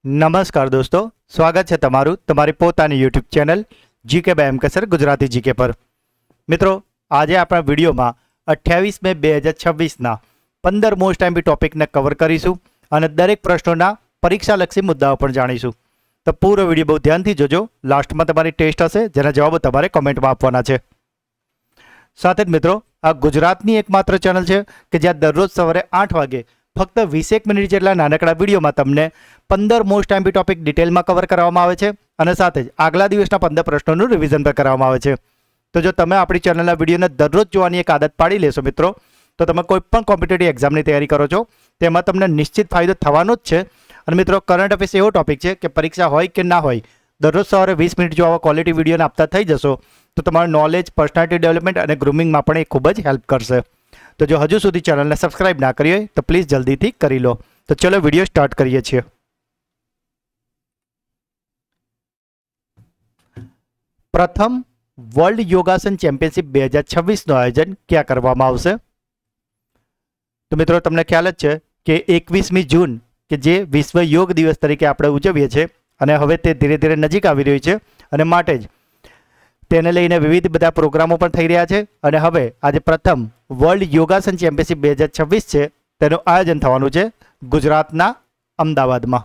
નમસ્કાર દોસ્તો, સ્વાગત છે તમારું તમારી પોતાની YouTube channel GK by MK sir Gujarati GK પર। મિત્રો, આજે આપણા વિડીયોમાં 28 મે 2026ના 15 મોસ્ટ આઈએમપી ટોપિકને કવર કરીશું અને દરેક પ્રશ્નોના પરીક્ષાલક્ષી મુદ્દાઓ પણ જાણીશું। તો પૂરો વિડીયો બહુ ધ્યાનથી જોજો। લાસ્ટમાં તમારી ટેસ્ટ હશે જેના જવાબો તમારે કમેન્ટમાં આપવાના છે। સાથે જ મિત્રો, આ ગુજરાતની એકમાત્ર ચેનલ છે કે જ્યાં દરરોજ સવારે 8 વાગે ફક્ત 20 મિનિટ જેટલા નાનકડા વિડીયોમાં તમને 15 મોસ્ટ આઈએમપી ટોપિક ડિટેલમાં કવર કરવામાં આવે છે અને સાથે જ આગલા દિવસના 15 પ્રશ્નોનું રિવિઝન પણ કરવામાં આવે છે। તો જો તમે આપણી ચેનલના વિડીયોને દરરોજ જોવાની એક આદત પાડી લેશો મિત્રો, તો તમે કોઈ પણ કોમ્પિટિટિવ એક્ઝામની તૈયારી કરો છો તેમાં તમને નિશ્ચિત ફાયદો થવાનો જ છે। અને મિત્રો, કરંટ અફેર્સ એવો ટોપિક છે કે પરીક્ષા હોય કે ના હોય, દરરોજ સવારે 20 મિનિટ જો આવા ક્વોલિટી વિડીયોને આપતા થઈ જશો તો તમારું નોલેજ, પર્સનાલિટી ડેવલપમેન્ટ અને ગ્રૂમિંગમાં પણ એ ખૂબ જ હેલ્પ કરશે। તો જો હજુ સુધી ચેનલને સબસ્ક્રાઇબ ના કરી હોય તો પ્લીઝ જલ્દીથી કરી લો। તો ચલો વિડીયો સ્ટાર્ટ કરીએ છીએ। પ્રથમ વર્લ્ડ યોગાસન ચેમ્પિયનશિપ 2026નું આયોજન ક્યાં કરવામાં આવશે? તો મિત્રો, તમને ખ્યાલ જ છે કે 21મી જૂન કે જે વિશ્વ યોગ દિવસ તરીકે આપણે ઉજવીએ છીએ અને હવે તે ધીરે ધીરે નજીક આવી રહ્યું છે અને માટે જ તેને લઈને વિવિધ બધા પ્રોગ્રામો પણ થઈ રહ્યા છે અને હવે આજે પ્રથમ વર્લ્ડ યોગાસન ચેમ્પિયનશિપ 2026 છે તેનું આયોજન થવાનું છે ગુજરાતના અમદાવાદમાં।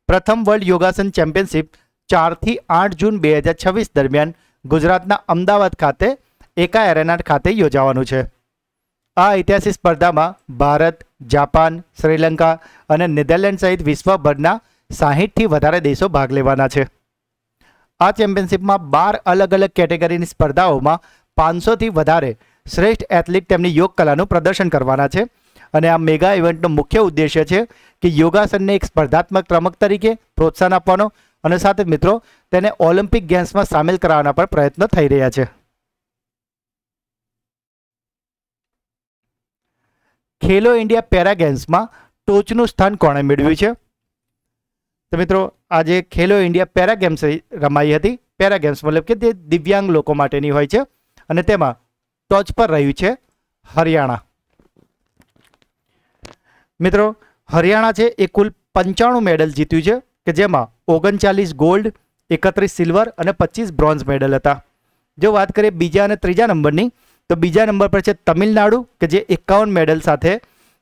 પ્રથમ વર્લ્ડ યોગાસન ચેમ્પિયનશિપ 4 થી 8 જૂન 2026 દરમિયાન ગુજરાતના અમદાવાદ ખાતે એકા એરેના ખાતે યોજાવાનું છે। આ ઐતિહાસિક સ્પર્ધામાં ભારત, જાપાન, શ્રીલંકા અને નેધરલેન્ડ સહિત વિશ્વભરના 60થી વધારે દેશો ભાગ લેવાના છે। આ ચેમ્પિયનશિપમાં 12 અલગ અલગ કેટેગરીની સ્પર્ધાઓમાં 500થી વધારે શ્રેષ્ઠ એથ્લીટ તેમની યોગ કલાનું પ્રદર્શન કરવાના છે અને આ મેગા ઇવેન્ટનો મુખ્ય ઉદ્દેશ્ય છે કે યોગાસનને એક સ્પર્ધાત્મક રમત તરીકે પ્રોત્સાહન આપવાનો અને સાથે મિત્રો તેને ઓલિમ્પિક ગેમ્સમાં સામેલ કરાવવાના પણ પ્રયત્નો થઈ રહ્યા છે। ખેલો ઇન્ડિયા પેરા ગેમ્સમાં ટોચનું સ્થાન કોણે મેળવ્યું છે? તો મિત્રો, આજે ખેલો ઇન્ડિયા પેરા ગેમ્સ રમાઈ હતી। પેરા ગેમ્સ મતલબ કે તે દિવ્યાંગ લોકો માટેની હોય છે અને તેમાં ટોચ પર રહ્યું છે હરિયાણા। મિત્રો, હરિયાણા છે એ કુલ 95 મેડલ જીત્યું છે કે જેમાં 39 ગોલ્ડ, 31 સિલ્વર અને 25 બ્રોન્ઝ મેડલ હતા। જો વાત કરીએ બીજા અને ત્રીજા નંબરની, તો બીજા નંબર પર છે તમિલનાડુ કે જે 51 મેડલ સાથે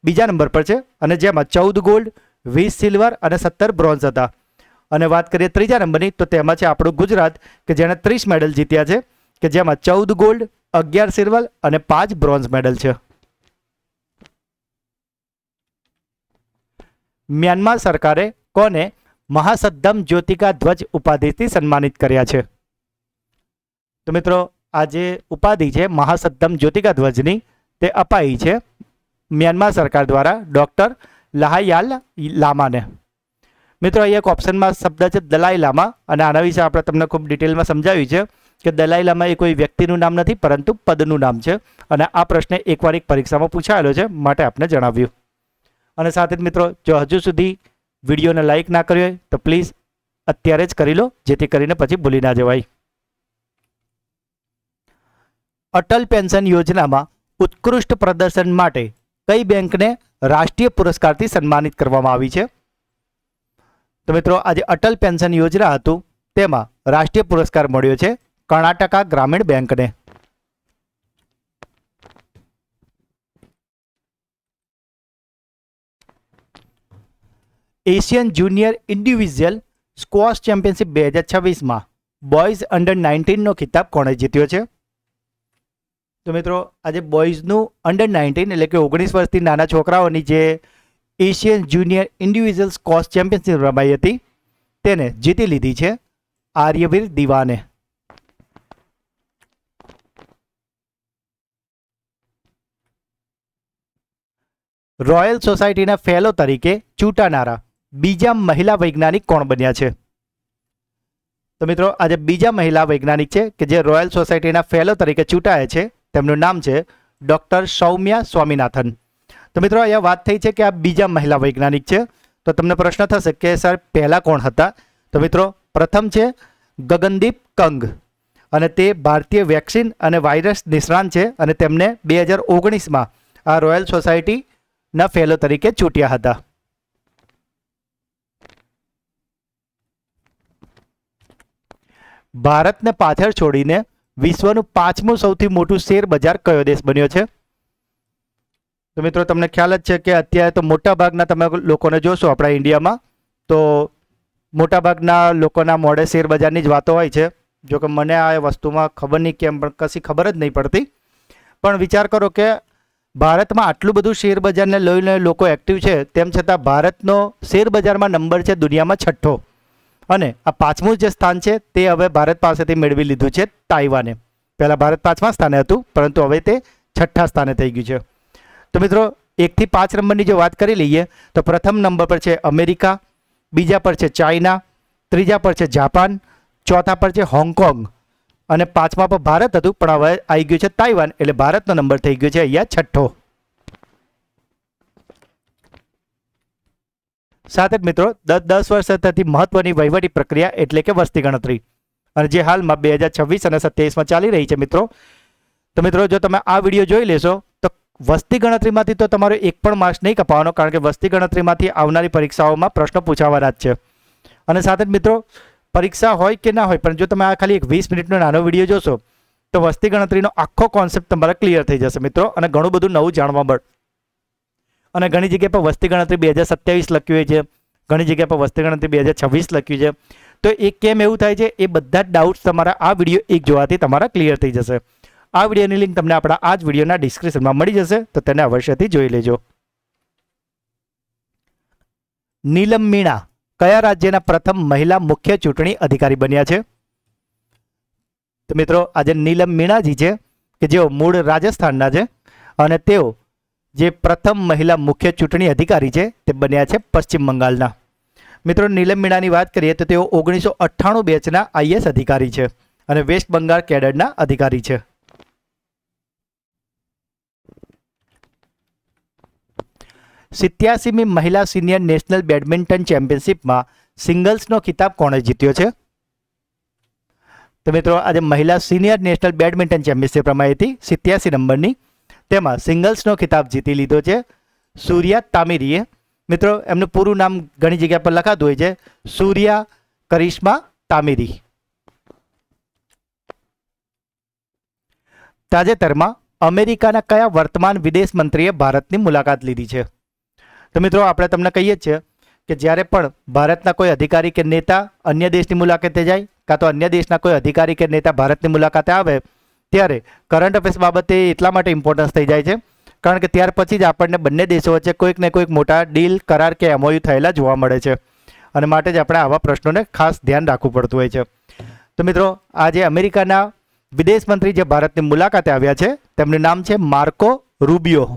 બીજા નંબર પર છે અને જેમાં 14 ગોલ્ડ, 20 સિલ્વર અને 17 બ્રોન્ઝ હતા। અને વાત કરીએ ત્રીજા નંબરની, તો તેમાં છે આપણું ગુજરાત કે જેણે 30 મેડલ જીત્યા છે કે જેમાં 14 ગોલ્ડ, 11 સિલ્વર અને 5 બ્રોન્ઝ મેડલ છે। મ્યાનમાર સરકારે કોને મહાસદ્ધમ જ્યોતિકા ધ્વજ ઉપાધિથી સન્માનિત કર્યા છે? તો મિત્રો, આ જે ઉપાધિ છે મહાસદ્ધમ જ્યોતિકા ધ્વજની તે અપાઈ છે મ્યાનમાર સરકાર દ્વારા ડૉક્ટર લાહાયાલ લામાને। મિત્રો, અહીંયા એક ઓપ્શનમાં શબ્દ છે દલાઈ લામા અને આના વિશે આપણે તમને ખૂબ ડિટેલમાં સમજાવ્યું છે કે દલાઈ લામા એ કોઈ વ્યક્તિનું નામ નથી પરંતુ પદનું નામ છે અને આ પ્રશ્ન એકવાર એક પરીક્ષામાં પૂછાયેલો છે માટે આપને જણાવ્યું। અને સાથે જ મિત્રો, જો હજુ સુધી વિડીયોને લાઇક ના કર્યો હોય તો પ્લીઝ અત્યારે જ કરી લો જેથી કરીને પછી ભૂલી ના જવાય। અટલ પેન્શન યોજનામાં ઉત્કૃષ્ટ પ્રદર્શન માટે કઈ બેંકને રાષ્ટ્રીય પુરસ્કારથી સન્માનિત કરવામાં આવી છે? તો મિત્રો, આજે અટલ પેન્શન યોજના હતું તેમાં રાષ્ટ્રીય પુરસ્કાર મળ્યો છે કર્ણાટકા ગ્રામીણ બેંકને। Asian junior individual squash championship 2026માં બોયઝ અંડર 19નો ખિતાબ કોણે જીત્યો છે? તો મિત્રો, આજે બોયઝનું અંડર 19 એટલે કે 19 વર્ષથી નાના છોકરાઓની જે Asian junior individual squash championship રમાઈ હતી તેને જીતી લીધી છે આર્યવીર દિવાને। રોયલ સોસાયટીના ફેલો તરીકે ચૂંટાનારા બીજા મહિલા વૈજ્ઞાનિક કોણ બન્યા છે? તો મિત્રો, આજે બીજા મહિલા વૈજ્ઞાનિક છે કે જે રોયલ સોસાયટીના ફેલો તરીકે ચૂંટાયા છે તેમનું નામ છે ડૉક્ટર સૌમ્યા સ્વામીનાથન। તો મિત્રો, અહીંયા વાત થઈ છે કે આ બીજા મહિલા વૈજ્ઞાનિક છે તો તમને પ્રશ્ન થશે કે સર પહેલા કોણ હતા? તો મિત્રો, પ્રથમ છે ગગનદીપ કંગ અને તે ભારતીય વેક્સિન અને વાયરસ નિષ્ણાત છે અને તેમને 2019માં આ રોયલ સોસાયટી ના ફેલો તરીકે ચૂંટ્યા હતા. ભારતને પાછળ છોડીને વિશ્વનું 5મું સૌથી મોટું શેર બજાર કયો દેશ બન્યો છે? તો મિત્રો તમને ખ્યાલ જ છે કે અત્યારે તો મોટાભાગના તમે લોકોને જોશો આપણા ઇન્ડિયામાં તો મોટાભાગના લોકોના મોઢે શેર બજારની જ વાતો હોય છે. જો કે મને આ વસ્તુમાં ખબર નહીં કેમ પણ કશી ખબર જ નહીં પડતી. પણ વિચાર કરો કે ભારતમાં આટલું બધું શેર બજારને લઈને લોકો એક્ટિવ છે, તેમ છતાં ભારતનો શેર બજારમાં નંબર છે દુનિયામાં 6થો, અને આ 5મું જે સ્થાન છે તે હવે ભારત પાસેથી મેળવી લીધું છે તાઇવાને. પહેલાં ભારત 5મા સ્થાને હતું, પરંતુ હવે તે 6થા સ્થાને થઈ ગયું છે. તો મિત્રો 1 થી 5 નંબરની જો વાત કરી લઈએ તો પ્રથમ નંબર પર છે અમેરિકા, બીજા પર છે ચાઇના, ત્રીજા પર છે જાપાન, ચોથા પર છે હોંગકોંગ અને 5મા પર ભારત હતું, પણ હવે આવી ગયું છે તાઇવાન, એટલે ભારતનો નંબર થઈ ગયો છે અહીંયા 6થો. સાથે જ મિત્રો 10 વર્ષ થતી મહત્વની વહીવટી પ્રક્રિયા એટલે કે વસ્તી ગણતરી, અને જે હાલમાં 2026 અને 27માં ચાલી રહી છે મિત્રો. તો મિત્રો જો તમે આ વિડીયો જોઈ લેશો તો વસ્તી ગણતરીમાંથી તો તમારો એક પણ માર્ક્સ નહીં કપાવવાનો, કારણ કે વસ્તી ગણતરીમાંથી આવનારી પરીક્ષાઓમાં પ્રશ્નો પૂછાવાના જ છે. અને સાથે જ મિત્રો પરીક્ષા હોય કે ના હોય, પણ જો તમે આ ખાલી એક 20 મિનિટનો નાનો વિડીયો જોશો તો વસ્તી ગણતરીનો આખો કોન્સેપ્ટ તમારા ક્લિયર થઈ જશે મિત્રો, અને ઘણું બધું નવું જાણવા મળે. અને ઘણી જગ્યાએ પર વસ્તી ગણતરી 2027 લખ્યું હોય છે, ઘણી જગ્યાએ પર વસ્તી ગણતરી 2026 લખ્યું છે. તો એ કેમ એવું થાય છે એ બધા જ ડાઉટ્સ તમારા આ વિડીયો એક જોવાથી તમારા ક્લિયર થઈ જશે. આ વિડીયોની લિંક તમને આપણા આ જ વિડીયોના ડિસ્ક્રિપ્શનમાં મળી જશે, તો તેને અવશ્યથી જોઈ લેજો. નીલમ મીણા કયા રાજ્યના પ્રથમ મહિલા મુખ્ય ચૂંટણી અધિકારી બન્યા છે? તો મિત્રો આજે નીલમ મીણાજી છે કે જેઓ મૂળ રાજસ્થાનના છે, અને તેઓ જે પ્રથમ મહિલા મુખ્ય ચૂંટણી અધિકારી છે તે બન્યા છે પશ્ચિમ બંગાળના. મિત્રો નીલમ મીણાની વાત કરીએ તો તેઓ 1998 બેચના આઈએએસ અધિકારી છે અને વેસ્ટ બંગાળ કેડરના અધિકારી છે. સિત્યાસીમી મહિલા સિનિયર નેશનલ બેડમિન્ટન ચેમ્પિયનશિપમાં સિંગલ્સનો ખિતાબ કોણે જીત્યો છે? તો મિત્રો આજે મહિલા સિનિયર નેશનલ બેડમિન્ટન ચેમ્પિયનશિપ રમાઈ હતી 87 નંબરની, તેમાં સિંગલ્સનો ખિતાબ જીતી લીધો છે સૂર્યા તામિરીએ. મિત્રો એમનું પૂરું નામ ઘણી જગ્યા પર લખાતું હોય છે, સૂર્યા કરિશ્મા તામિરી. તાજેતરમાં અમેરિકાના કયા વર્તમાન વિદેશ મંત્રીએ ભારતની મુલાકાત લીધી છે? તો મિત્રો આપણે તમને કહીએ જ છે કે જ્યારે પણ ભારતના કોઈ અધિકારી કે નેતા અન્ય દેશની મુલાકાતે જાય, કાં તો અન્ય દેશના કોઈ અધિકારી કે નેતા ભારતની મુલાકાતે આવે, ત્યારે કરંટ અફેર્સ બાબતે એટલા માટે ઇમ્પોર્ટન્સ થઈ જાય છે કારણ કે ત્યાર પછી જ આપણને બંને દેશો વચ્ચે કોઈક ને કોઈક મોટા ડીલ, કરાર કે એમઓયુ થયેલા જોવા મળે છે, અને માટે જ આપણે આવા પ્રશ્નોને ખાસ ધ્યાન રાખવું પડતું હોય છે. તો મિત્રો આજે અમેરિકાના વિદેશ મંત્રી જે ભારતની મુલાકાતે આવ્યા છે તેમનું નામ છે માર્કો રૂબિયો.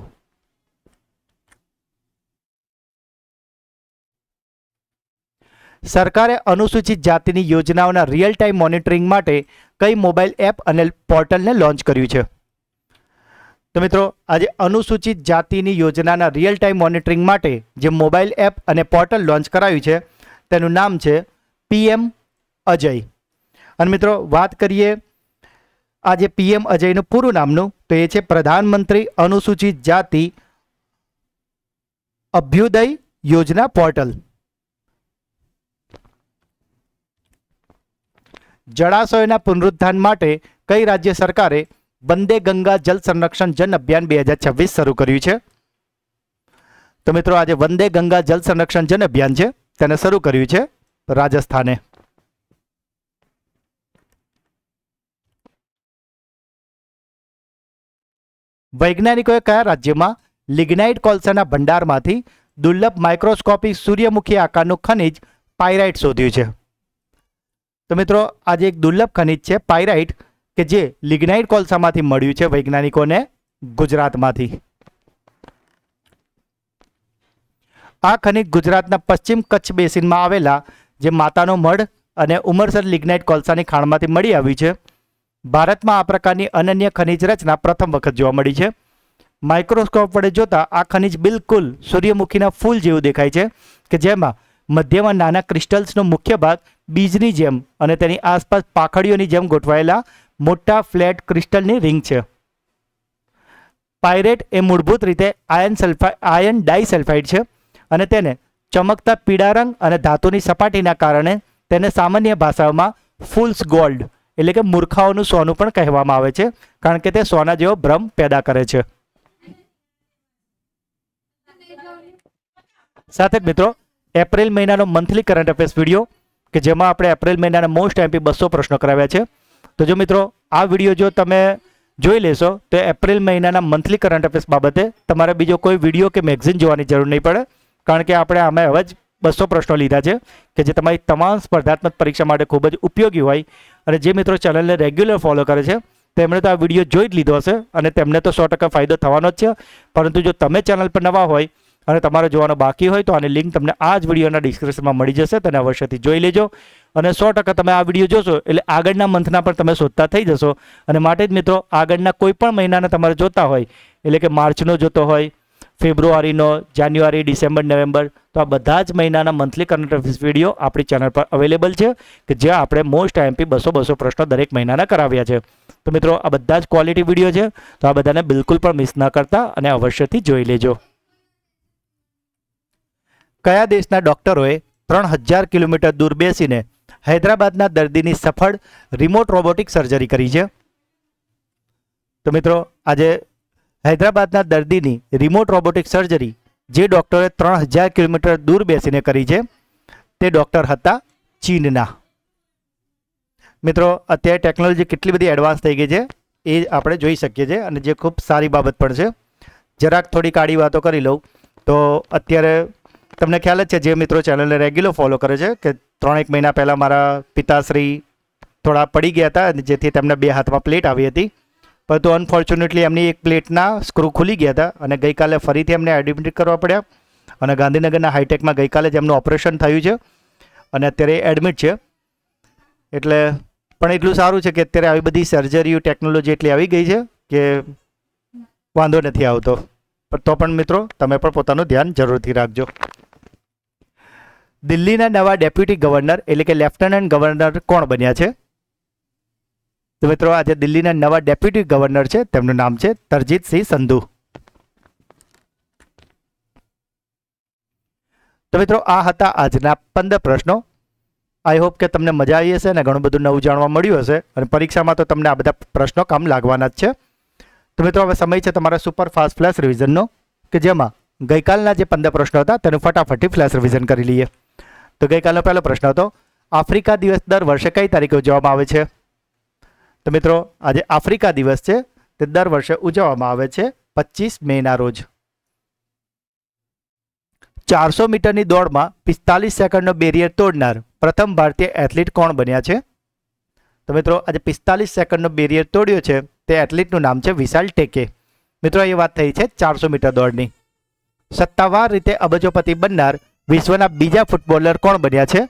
સરકારે અનુસૂચિત જાતિની યોજનાઓના રિયલ ટાઈમ મોનિટરિંગ માટે કઈ મોબાઈલ એપ અને પોર્ટલને લોન્ચ કર્યું છે? તો મિત્રો આજે અનુસૂચિત જાતિની યોજનાના રિયલ ટાઈમ મોનિટરિંગ માટે જે મોબાઈલ એપ અને પોર્ટલ લોન્ચ કરાયું છે તેનું નામ છે PM અજય. અને મિત્રો વાત કરીએ આ જે PM અજયનું પૂરું નામનું, તો એ છે પ્રધાનમંત્રી અનુસૂચિત જાતિ અભ્યુદય યોજના પોર્ટલ. જળાશયોના પુનરુત્થાન માટે કઈ રાજ્ય સરકારે વંદે ગંગા જલ સંરક્ષણ જન અભિયાન 2026 શરૂ કર્યું છે? તો મિત્રો આજે વંદે ગંગા જલ સંરક્ષણ જન અભિયાન છે તેને શરૂ કર્યું છે રાજસ્થાને. વૈજ્ઞાનિકોએ કયા રાજ્યમાં લિગ્નાઇટ કોલસાના ભંડારમાંથી દુર્લભ માઇક્રોસ્કોપિક સૂર્યમુખી આકારનું ખનિજ પાયરાઇટ શોધ્યું છે? તો મિત્રો આજે એક દુર્લભ ખનિજ છે પાયરાઇટ કે જે લિગ્નાઇટ કોલસામાંથી મળ્યું છે વૈજ્ઞાનિકોને ગુજરાતમાંથી. આ ખનિજ ગુજરાતના પશ્ચિમ કચ્છ બેસિનમાં આવેલા જે માતાનો મઢ અને ઉમરસર લિગ્નાઇટ કોલસાની ખાણમાંથી મળી આવ્યું છે. ભારતમાં આ પ્રકારની અનન્ય ખનિજ રચના પ્રથમ વખત જોવા મળી છે. માઇક્રોસ્કોપ વડે જોતા આ ખનિજ બિલકુલ સૂર્યમુખીના ફૂલ જેવું દેખાય છે કે જેમાં મધ્યમાં નાના ક્રિસ્ટલ્સનો મુખ્ય ભાગ બીજની જેમ અને તેની આસપાસ પાંખડીઓની જેમ ગોઠવાયેલા મોટા ફ્લેટ ક્રિસ્ટલની રિંગ છે. પાયરેટ એ મૂળભૂત રીતે આયર્ન ડાઇસલ્ફાઇડ છે અને તેને ચમકતા પીળા રંગ અને ધાતુની સપાટીના કારણે તેને સામાન્ય ભાષામાં ફૂલ્સ ગોલ્ડ એટલે કે મૂર્ખાઓનું સોનું પણ કહેવામાં આવે છે, કારણ કે તે સોના જેવો ભ્રમ પેદા કરે છે. સાથે જ મિત્રો એપ્રિલ મહિનાનો મંથલી કરંટ અફેર્સ વિડીયો કે જેમાં આપણે એપ્રિલ મહિનાના મોસ્ટ એમપી 200 પ્રશ્નો કરાવ્યા છે. તો જો મિત્રો આ વિડીયો જો તમે જોઈ લેશો તો એપ્રિલ મહિનાના મંથલી કરંટ અફેર્સ બાબતે તમારે બીજો કોઈ વિડીયો કે મેગઝીન જોવાની જરૂર નહીં પડે, કારણ કે આપણે આમે હવે જ 200 પ્રશ્નો લીધા છે કે જે તમારી તમામ સ્પર્ધાત્મક પરીક્ષા માટે ખૂબ જ ઉપયોગી હોય. અને જે મિત્રો ચેનલને રેગ્યુલર ફોલો કરે છે તેમણે તો આ વિડીયો જોઈ જ લીધો હશે અને તેમને તો 100% ફાયદો થવાનો જ છે. પરંતુ જો તમે ચેનલ પર નવા હોય અને તમારે જોવાનો બાકી હોય તો આની લિંક તમને આ જ વિડીયોના ડિસ્ક્રિપ્શનમાં મળી જશે, તેને અવશ્યથી જોઈ લેજો. અને 100% તમે આ વિડીયો જોશો એટલે આગળના મંથના પણ તમે શોધતા થઈ જશો. અને માટે જ મિત્રો આગળના કોઈ પણ મહિનાના તમારે જોતા હોય એટલે કે માર્ચનો જોતો હોય, ફેબ્રુઆરીનો, જાન્યુઆરી, ડિસેમ્બર, નવેમ્બર, તો આ બધા જ મહિનાના મંથલી કરંટ અફેર્સ વિડીયો આપણી ચેનલ પર અવેલેબલ છે કે જ્યાં આપણે મોસ્ટ એમપી 200 પ્રશ્નો દરેક મહિનાના કરાવ્યા છે. તો મિત્રો આ બધા જ ક્વોલિટી વિડીયો છે, તો આ બધાને બિલકુલ પણ મિસ ન કરતા અને અવશ્યથી જોઈ લેજો. કયા દેશના ડોક્ટરોએ 3000 કિલોમીટર દૂર બેસીને હૈદરાબાદના દર્દીની સફળ રિમોટ રોબોટિક સર્જરી કરી છે? તો મિત્રો આજે હૈદરાબાદના દર્દીની રિમોટ રોબોટિક સર્જરી જે ડૉક્ટરે 3000 કિલોમીટર દૂર બેસીને કરી છે તે ડૉક્ટર હતા ચીનના. મિત્રો અત્યારે ટેકનોલોજી કેટલી બધી એડવાન્સ થઈ ગઈ છે એ આપણે જોઈ શકીએ છીએ અને જે ખૂબ સારી બાબત પણ છે. જરાક થોડી કાળી વાતો કરી લઉં તો અત્યારે તમને ખ્યાલ જ છે, જે મિત્રો ચેનલને રેગ્યુલર ફોલો કરે છે, કે 3-1 મહિના પહેલાં મારા પિતાશ્રી થોડા પડી ગયા હતા અને જેથી તેમને 2 હાથમાં પ્લેટ આવી હતી. પરંતુ અનફોર્ચ્યુનેટલી એમની એક પ્લેટના સ્ક્રૂ ખુલી ગયા હતા અને ગઈકાલે ફરીથી એમને એડમિટ કરવા પડ્યા અને ગાંધીનગરના હાઈટેકમાં ગઈકાલે જ એમનું ઓપરેશન થયું છે અને અત્યારે એડમિટ છે. એટલે પણ એટલું સારું છે કે અત્યારે આવી બધી સર્જરીઓ ટેકનોલોજી એટલી આવી ગઈ છે કે વાંધો નથી આવતો. તો પણ મિત્રો તમે પણ પોતાનું ધ્યાન જરૂરથી રાખજો. દિલ્હીના નવા ડેપ્યુટી ગવર્નર એટલે કે લેફ્ટનન્ટ ગવર્નર કોણ બન્યા છે? તો મિત્રો આજે દિલ્હીના નવા ડેપ્યુટી ગવર્નર છે, તેમનું નામ છે તરજીતસિંહ સંધુ. તો મિત્રો આ હતા આજના 15 પ્રશ્નો. આઈ હોપ કે તમને મજા આવી હશે અને ઘણું બધું નવું જાણવા મળ્યું હશે અને પરીક્ષામાં તો તમને આ બધા પ્રશ્નો કામ લાગવાના જ છે. તો મિત્રો હવે સમય છે તમારા સુપર ફાસ્ટ ફ્લેશ રિવિઝનનો કે જેમાં ગઈકાલના જે 15 પ્રશ્નો હતા તેનું ફટાફટથી ફ્લેશ રિવિઝન કરી લઈએ. તો ગઈકાલનો પહેલો પ્રશ્ન હતો, આફ્રિકા દિવસ દર વર્ષે કઈ તારીખે ઉજવવામાં આવે છે? તો મિત્રો આજે આફ્રિકા દિવસ છે તે દર વર્ષે ઉજવવામાં આવે છે 25 મેના રોજ. 400 મીટરની દોડમાં 45 સેકન્ડનો બેરિયર તોડનાર પ્રથમ ભારતીય એથ્લીટ કોણ બન્યા છે? તો મિત્રો આજે 45 સેકન્ડનો બેરિયર તોડ્યો છે તે એથ્લીટનું નામ છે વિશાલ ટેકે. મિત્રો એ વાત થઈ છે 400 મીટર દોડની. સત્તાવાર રીતે અબજોપતિ બનનાર વિશ્વના બીજા ફૂટબોલર કોણ બન્યા છે?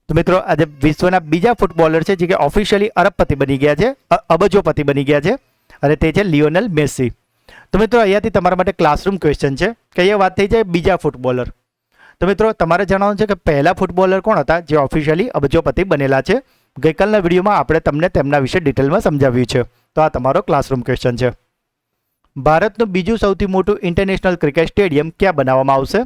તો મિત્રો આજે વિશ્વના બીજા ફૂટબોલર છે જે કે ઓફિશિયલી અરબપતિ બની ગયા છે, અબજોપતિ બની ગયા છે અને તે છે લિયોનેલ મેસી. તો મિત્રો અહીંયાથી તમારા માટે ક્લાસરૂમ ક્વેશ્ચન છે કે એ વાત થઈ જાય બીજા ફૂટબોલર. તો મિત્રો તમારે જણાવવાનું છે કે પહેલા ફૂટબોલર કોણ હતા જે ઓફિશિયલી અબજોપતિ બનેલા છે? ગઈકાલના વિડીયોમાં આપણે તમને તેમના વિશે ડિટેલમાં સમજાવ્યું છે. તો આ તમારો ક્લાસરૂમ ક્વેશ્ચન છે. ભારતનું બીજું સૌથી મોટું ઇન્ટરનેશનલ ક્રિકેટ સ્ટેડિયમ ક્યાં બનાવવામાં આવશે?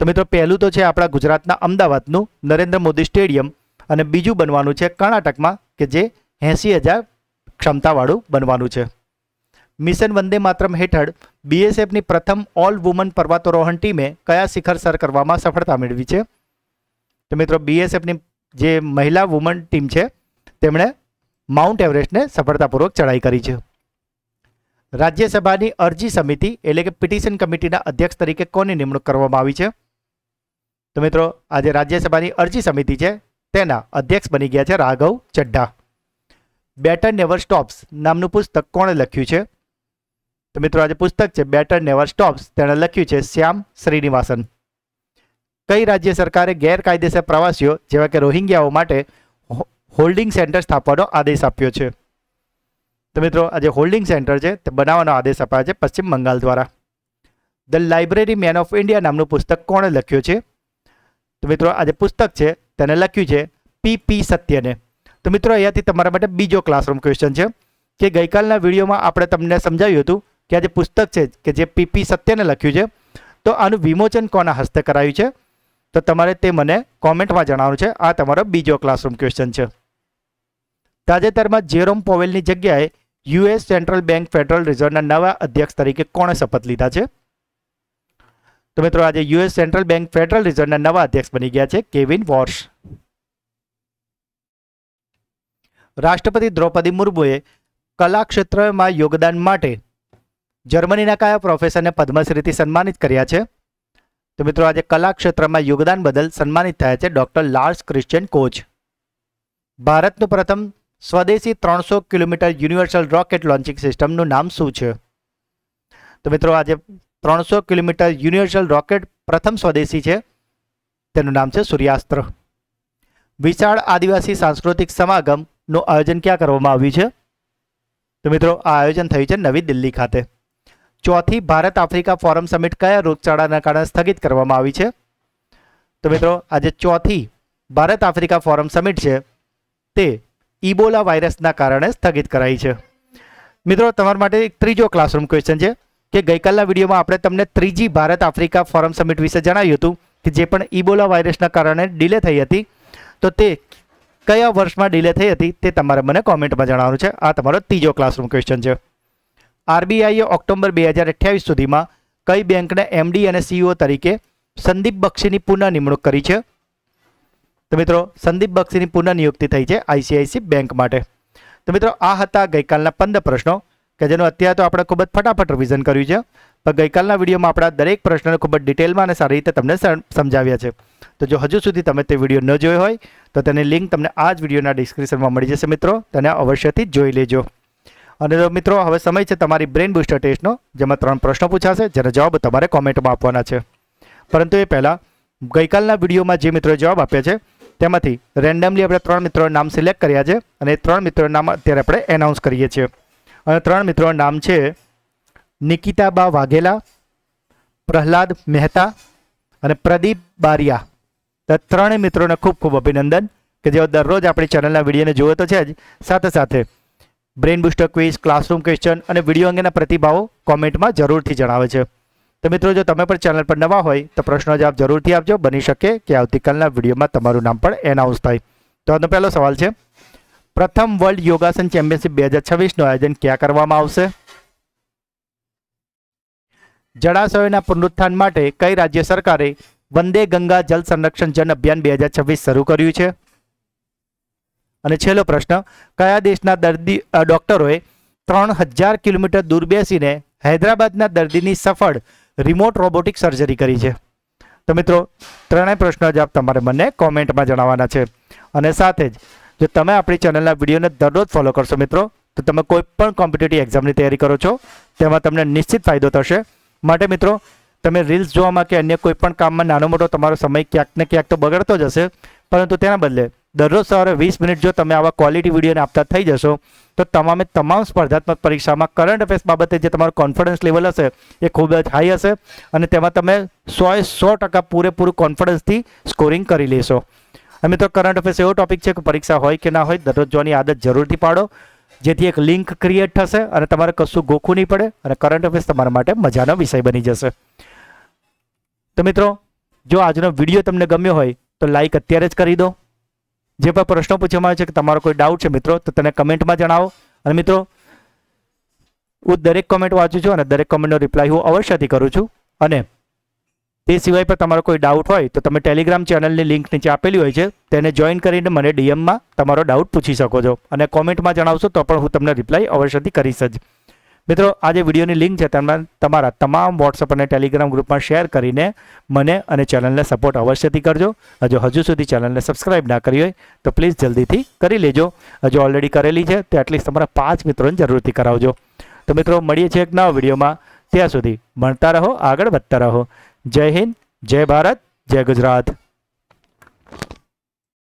તો મિત્રો પહેલું તો છે આપણા ગુજરાતના અમદાવાદનું નરેન્દ્ર મોદી સ્ટેડિયમ અને બીજું બનવાનું છે કર્ણાટકમાં કે જે 80,000 ક્ષમતાવાળું બનવાનું છે. મિશન વંદે માતરમ હેઠળ બીએસએફની પ્રથમ ઓલ વુમન પર્વતારોહણ ટીમે કયા શિખર સર કરવામાં સફળતા મેળવી છે? તો મિત્રો બીએસએફની જે મહિલા વુમન ટીમ છે તેમણે માઉન્ટ એવરેસ્ટને સફળતાપૂર્વક ચડાઈ કરી છે. રાજ્યસભાની અરજી સમિતિ એટલે કે પિટિશન કમિટીના અધ્યક્ષ તરીકે કોની નિમણૂક કરવામાં આવી છે? તો મિત્રો આજે રાજ્યસભાની અરજી સમિતિ છે તેના અધ્યક્ષ બની ગયા છે Raghav Chadha. Better never stops નામનું પુસ્તક કોણે લખ્યું છે? તો મિત્રો આજે પુસ્તક છે બેટર નેવર સ્ટોપ્સ, તેણે લખ્યું છે શ્યામ શ્રીનિવાસન. કઈ રાજ્ય સરકારે ગેરકાયદેસર પ્રવાસીઓ જેવા કે રોહિંગ્યાઓ માટે હોલ્ડિંગ સેન્ટર સ્થાપવાનો આદેશ આપ્યો છે? તો મિત્રો આજે હોલ્ડિંગ સેન્ટર છે તે બનાવવાનો આદેશ અપાયો છે પશ્ચિમ બંગાળ દ્વારા. The library man of India નામનું પુસ્તક કોણે લખ્યું છે? તો મિત્રો આજે પુસ્તક છે તેને લખ્યું છે પી સત્યને. તો મિત્રો અહીંયાથી તમારા માટે બીજો ક્લાસરૂમ ક્વેશ્ચન છે કે ગઈકાલના વિડીયોમાં આપણે તમને સમજાવ્યું હતું કે આ જે પુસ્તક છે કે જે પીપી સત્યને લખ્યું છે, તો આનું વિમોચન કોના હસ્તે કરાયું છે, તો તમારે તે મને કોમેન્ટમાં જણાવવાનું છે. આ તમારો બીજો ક્લાસરૂમ ક્વેશ્ચન છે. તાજેતરમાં જેરોમ પોવેલની જગ્યાએ યુએસ સેન્ટ્રલ બેંક ફેડરલ રિઝર્વના નવા અધ્યક્ષ તરીકે કોણે શપથ લીધા છે? તો મિત્રો આજે યુએસ સેન્ટ્રલ બેંક ફેડરલ રિઝર્વના નવા અધ્યક્ષ બની ગયા છે કેવિન વોર્શ. રાષ્ટ્રપતિ દ્રૌપદી મુર્મુએ કલા ક્ષેત્રમાં યોગદાન માટે જર્મનીના કયા પ્રોફેસરને પદ્મશ્રીથી સન્માનિત કર્યા છે? તો મિત્રો આજે કલા ક્ષેત્રમાં યોગદાન બદલ સન્માનિત થયા છે ડોક્ટર લાર્સ ક્રિશ્ચિયન કોચ. ભારતનું પ્રથમ સ્વદેશી 300 કિલોમીટર યુનિવર્સલ રોકેટ લોન્ચિંગ સિસ્ટમનું નામ શું છે? તો મિત્રો આજે 300 કિલોમીટર યુનિવર્સલ રોકેટ પ્રથમ સ્વદેશી છે, તેનું નામ છે સૂર્યાસ્ત્ર. વિશાળ આદિવાસી સાંસ્કૃતિક સમાગમનું આયોજન ક્યાં કરવામાં આવ્યું છે? તો મિત્રો આ આયોજન થયું છે નવી દિલ્હી ખાતે. ચોથી ભારત આફ્રિકા ફોરમ સમિટ કયા રોગચાળાના કારણે સ્થગિત કરવામાં આવી છે? તો મિત્રો આજે ચોથી ભારત આફ્રિકા ફોરમ સમિટ છે તે ઇબોલા વાયરસના કારણે સ્થગિત કરાઈ છે. મિત્રો તમારા માટે એક ત્રીજો ક્લાસરૂમ ક્વેશ્ચન છે કે ગઈકાલના વિડીયોમાં આપણે તમને ત્રીજી ભારત આફ્રિકા ફોરમ સમિટ વિશે જણાવ્યું હતું કે જે પણ ઇબોલા વાયરસના કારણે ડિલે થઈ હતી, તો તે કયા વર્ષમાં ડિલે થઈ હતી તે તમારે મને કોમેન્ટમાં જણાવવાનું છે. આ તમારો ત્રીજો ક્લાસરૂમ ક્વેશ્ચન છે. આરબીઆઈએ ઓક્ટોબર 2028 સુધીમાં કઈ બેંકને એમડી અને સીઈઓ તરીકે સંદીપ બક્ષીની પુનઃ નિમણૂક કરી છે? તો મિત્રો સંદીપ બક્ષીની પુનઃ નિયુક્તિ થઈ છે આઈસીઆઈસી બેંક માટે. તો મિત્રો આ હતા ગઈકાલના 15 પ્રશ્નો કે જેનું અત્યારે તો આપણે ખૂબ જ ફટાફટ રિવિઝન કર્યું છે, પણ ગઈકાલના વિડીયોમાં આપણા દરેક પ્રશ્નને ખૂબ જ ડિટેલમાં અને સારી રીતે તમને સમજાવ્યા છે. તો જો હજુ સુધી તમે તે વિડીયો ન જોયો હોય તો તેની લિંક તમને આ જ વિડીયોના ડિસ્ક્રિપ્શનમાં મળી જશે. મિત્રો તેને અવશ્યથી જોઈ લેજો. અને મિત્રો હવે સમય છે તમારી બ્રેન બૂસ્ટર ટેસ્ટનો, જેમાં 3 પ્રશ્નો પૂછાશે જેના જવાબ તમારે કોમેન્ટમાં આપવાના છે. પરંતુ એ પહેલાં ગઈકાલના વિડીયોમાં જે મિત્રોએ જવાબ આપ્યા છે તેમાંથી રેન્ડમલી આપણે 3 મિત્રોના નામ સિલેક્ટ કર્યા છે અને એ 3 મિત્રોના નામ અત્યારે આપણે એનાઉન્સ કરીએ છીએ. અને 3 મિત્રોના નામ છે નિકિતાબા વાઘેલા, પ્રહલાદ મહેતા અને પ્રદીપ બારિયા. તો 3 મિત્રોને ખૂબ ખૂબ અભિનંદન કે જેઓ દરરોજ આપણી ચેનલના વિડીયોને જુઓ તો છે જ, સાથે સાથે brain booster quiz, classroom question અને વિડીયો અંગેના પ્રતિભાવો કોમેન્ટમાં જરૂરથી જણાવે છે. તો મિત્રો જો તમે પણ ચેનલ પર નવા હોય તો પ્રશ્નો જવાબ જરૂરથી આપજો. બની શકે કે આવતીકાલના વિડીયોમાં તમારું નામ પણ એનાઉન્સ થાય. તો આજનો પહેલો સવાલ છે, પ્રથમ વર્લ્ડ યોગાસન ચેમ્પિયનશિપ 2026નું આયોજન ક્યાં કરવામાં આવશે? જળાશયોના પુનરુત્થાન માટે કઈ રાજ્ય સરકારે વંદે ગંગા જલ સંરક્ષણ જન અભિયાન 2026 શરૂ કર્યું છે? અને છેલ્લો પ્રશ્ન, કયા દેશના ડોક્ટરોએ 3000 કિલોમીટર દૂર બેસીને હૈદરાબાદના દર્દીની સફળ રિમોટ રોબોટિક સર્જરી કરી છે? તો મિત્રો 3 પ્રશ્નો જવાબ તમારે મને કોમેન્ટમાં જણાવવાના છે. અને સાથે જ જો તમે આપણી ચેનલના વિડીયોને દરરોજ ફોલો કરશો મિત્રો, તો તમે કોઈ પણ કોમ્પિટિટિવ એક્ઝામની તૈયારી કરો છો તેમાં તમને નિશ્ચિત ફાયદો થશે. માટે મિત્રો તમે રીલ્સ જોવામાં કે અન્ય કોઈ પણ કામમાં નાનો મોટો તમારો સમય ક્યાંક ને ક્યાંક તો બગડતો જ હશે, પરંતુ તેના બદલે દરરોજ સવારે 20 મિનિટ જો તમે આવા ક્વોલિટી વિડીયોને આપતા થઈ જશો તો તમામ સ્પર્ધાત્મક પરીક્ષામાં કરંટ અફેર્સ બાબતે જે તમારો કોન્ફિડન્સ લેવલ હશે એ ખૂબ જ હાઈ હશે અને તેમાં તમે 100% પૂરેપૂરું કોન્ફિડન્સથી સ્કોરિંગ કરી લેશો. અને મિત્રો કરંટ અફેર્સ એવો ટોપિક છે કે પરીક્ષા હોય કે ના હોય દરરોજ જોવાની આદત જરૂરથી પાડો, જેથી એક લિંક ક્રિએટ થશે અને તમારે કશું ગોખવું નહીં પડે અને કરંટ અફેર્સ તમારા માટે મજાનો વિષય બની જશે. તો મિત્રો જો આજનો વિડીયો તમને ગમ્યો હોય તો લાઈક અત્યારે જ કરી દો. જે પણ પ્રશ્નો પૂછવામાં આવે છે કે તમારો કોઈ ડાઉટ છે મિત્રો તો તેને કમેન્ટમાં જણાવો. અને મિત્રો હું દરેક કોમેન્ટ વાંચું છું અને દરેક કોમેન્ટનો રિપ્લાય હું અવશ્યથી કરું છું. અને તે સિવાય પણ તમારો કોઈ ડાઉટ હોય તો તમે ટેલિગ્રામ ચેનલની લિંક નીચે આપેલી હોય છે તેને જોઈન કરીને મને ડીએમમાં તમારો ડાઉટ પૂછી શકો છો અને કોમેન્ટમાં જણાવશો તો પણ હું તમને રિપ્લાય અવશ્યથી કરીશ જ. મિત્રો આ જે વિડીયોની લિંક છે તેમાં તમારા તમામ વોટ્સઅપ અને ટેલિગ્રામ ગ્રુપમાં શેર કરીને મને અને ચેનલને સપોર્ટ અવશ્યથી કરજો. હજુ સુધી ચેનલને સબસ્ક્રાઇબ ના કરી હોય તો પ્લીઝ જલ્દીથી કરી લેજો. હજુ ઓલરેડી કરેલી છે તો એટલીસ્ટ તમારા 5 મિત્રોને જરૂરથી કરાવજો. તો મિત્રો મળીએ છીએ એક નવા વિડીયોમાં. ત્યાં સુધી ભણતા રહો, આગળ વધતા રહો. જય હિન્દ, જય ભારત, જય ગુજરાત.